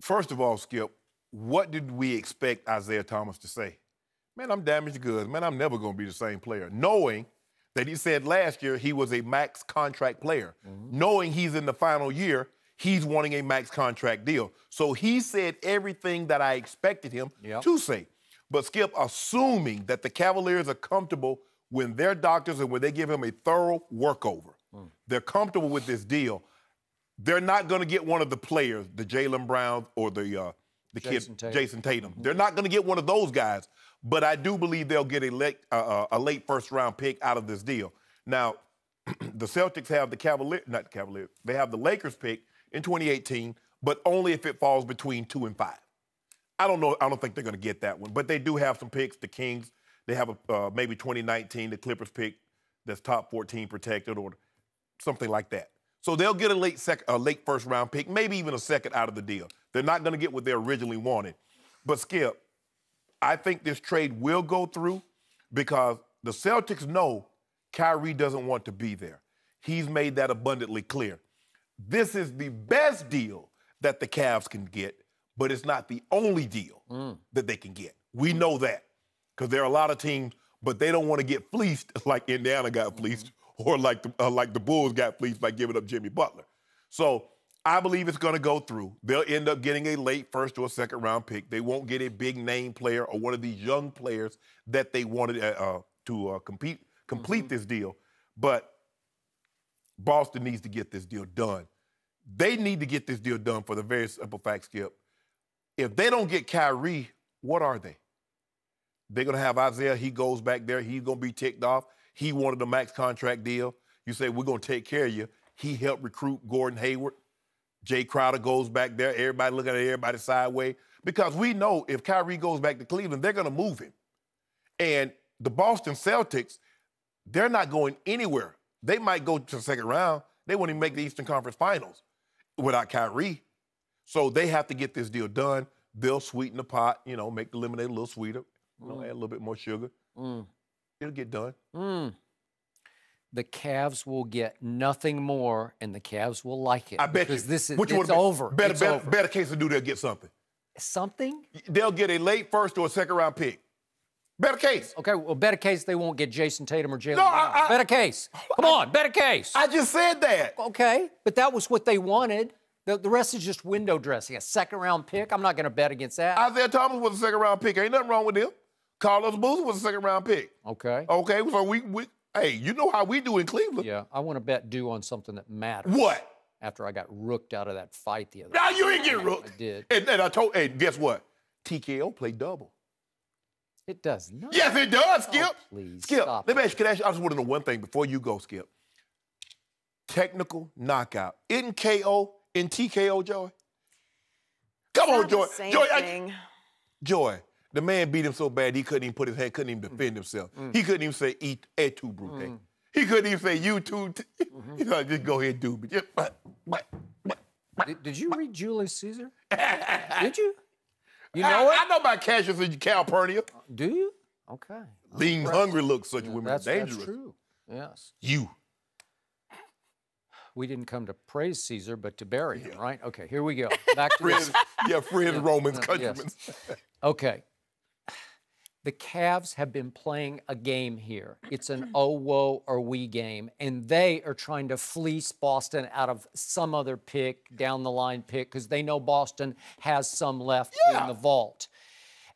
First of all, Skip, what did we expect Isaiah Thomas to say? Man, I'm damaged goods. Man, I'm never going to be the same player. Knowing that he said last year he was a max contract player. Knowing he's in the final year, he's wanting a max contract deal. So he said everything that I expected him to say. But, Skip, assuming that the Cavaliers are comfortable when their doctors and when they give him a thorough workover, they're comfortable with this deal, they're not going to get one of the players, the Jaylen Brown or the Jason Tatum. They're not going to get one of those guys. But I do believe they'll get a late first-round pick out of this deal. Now, the Celtics have they have the Lakers pick in 2018, but only if it falls between 2 and 5. I don't know. I don't think they're going to get that one. But they do have some picks. The Kings, they have maybe 2019, the Clippers pick that's top 14 protected or something like that. So they'll get a late first-round pick, maybe even a second out of the deal. They're not going to get what they originally wanted. But, Skip, I think this trade will go through because the Celtics know Kyrie doesn't want to be there. He's made that abundantly clear. This is the best deal that the Cavs can get, but it's not the only deal that they can get. We know that because there are a lot of teams, but they don't want to get fleeced like Indiana got fleeced or like the Bulls got fleeced by giving up Jimmy Butler. So I believe it's going to go through. They'll end up getting a late first or second round pick. They won't get a big name player or one of these young players that they wanted to complete this deal. But Boston needs to get this deal done. They need to get this deal done for the very simple fact, Skip. If they don't get Kyrie, what are they? They're going to have Isaiah. He goes back there. He's going to be ticked off. He wanted a max contract deal. You say, we're going to take care of you. He helped recruit Gordon Hayward. Jay Crowder goes back there. Everybody looking at everybody sideways. Because we know if Kyrie goes back to Cleveland, they're going to move him. And the Boston Celtics, they're not going anywhere. They might go to the second round. They won't even make the Eastern Conference Finals without Kyrie. So they have to get this deal done. They'll sweeten the pot, make the lemonade a little sweeter, add a little bit more sugar. It'll get done. The Cavs will get nothing more, and the Cavs will like it. I bet because you. This is, Which it's over. Better case to do, they'll get something. Something? They'll get a late first or a second round pick. Better case. Okay, well, better case they won't get Jason Tatum or Jaylen Brown. Better case. Come on, better case. I just said that. Okay, but that was what they wanted. The rest is just window dressing. A second-round pick, I'm not going to bet against that. Isaiah Thomas was a second-round pick. Ain't nothing wrong with him. Carlos Boozer was a second-round pick. Okay. Okay, so we hey, you know how we do in Cleveland. Yeah, I want to bet due on something that matters. What? After I got rooked out of that fight the other day. No, you ain't get rooked. I did. And I told, hey, guess what? TKO played double. It does not. Yes, it does, Skip. Oh, please, Skip, stop let me ask you, I just want to know one thing before you go, Skip. Technical knockout. Isn't KO in TKO, Joy? Come on, Joy. Joy, the man beat him so bad he couldn't even put his hand, couldn't even defend himself. He couldn't even say, et tu, Brute. He couldn't even say, you too. He's like, just go ahead and do it. Did you read Julius Caesar? Did you? You know it? I know about Cassius and Calpurnia. Do you? Okay. Lean, hungry looks such women are dangerous. That's true. Yes. You. We didn't come to praise Caesar, but to bury him, right? Okay, here we go. Back to friends, friends, Romans, countrymen. Yes. Okay. The Cavs have been playing a game here. It's an oh, woe, are we game, and they are trying to fleece Boston out of some other pick, down the line pick, because they know Boston has some left in the vault.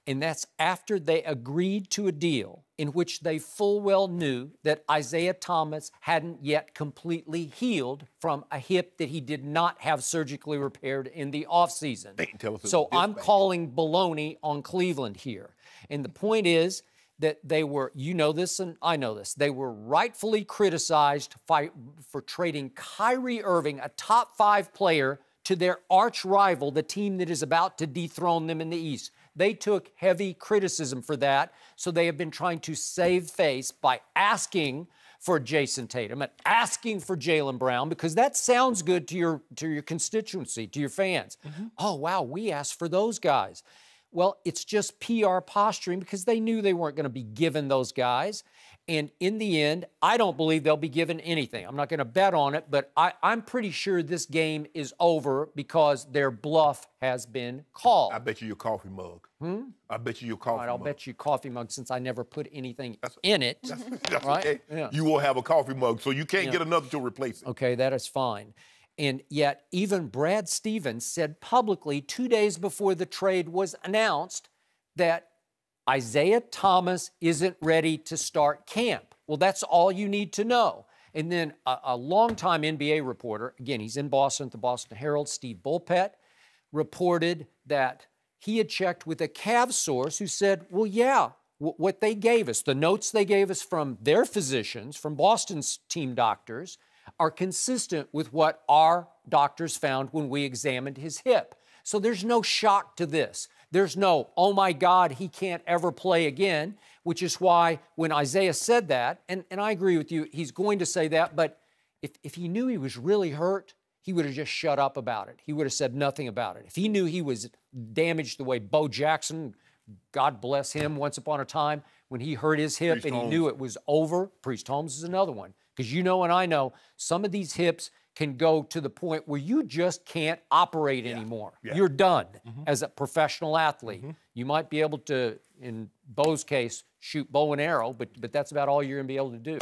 And that's after they agreed to a deal in which they full well knew that Isaiah Thomas hadn't yet completely healed from a hip that he did not have surgically repaired in the offseason. So I'm calling baloney on Cleveland here. And the point is that they were, you know this and I know this, they were rightfully criticized for trading Kyrie Irving, a top 5 player, to their arch rival, the team that is about to dethrone them in the East. They took heavy criticism for that, so they have been trying to save face by asking for Jason Tatum and asking for Jaylen Brown, because that sounds good to your constituency, to your fans. Oh, wow, we asked for those guys. Well, it's just PR posturing because they knew they weren't going to be given those guys. And in the end, I don't believe they'll be given anything. I'm not going to bet on it, but I'm pretty sure this game is over because their bluff has been called. I bet you your coffee mug. I bet you your coffee All right, I'll mug. bet you coffee mug since I never put anything in it. That's right? okay. Yeah. You will have a coffee mug, so you can't get another to replace it. Okay, that is fine. And yet, even Brad Stevens said publicly 2 days before the trade was announced that Isaiah Thomas isn't ready to start camp. Well, that's all you need to know. And then a longtime NBA reporter, again, he's in Boston at the Boston Herald, Steve Bulpett, reported that he had checked with a Cavs source who said, well, yeah, what they gave us, the notes they gave us from their physicians, from Boston's team doctors, are consistent with what our doctors found when we examined his hip. So there's no shock to this. There's no, oh my God, he can't ever play again, which is why when Isaiah said that, and I agree with you, he's going to say that, but if he knew he was really hurt, he would have just shut up about it. He would have said nothing about it. If he knew he was damaged the way Bo Jackson, God bless him, once upon a time, when he hurt his hip and he knew it was over, Priest Holmes is another one. Because you know and I know, some of these hips can go to the point where you just can't operate anymore. You're done as a professional athlete. You might be able to, in Bo's case, shoot bow and arrow, but that's about all you're going to be able to do.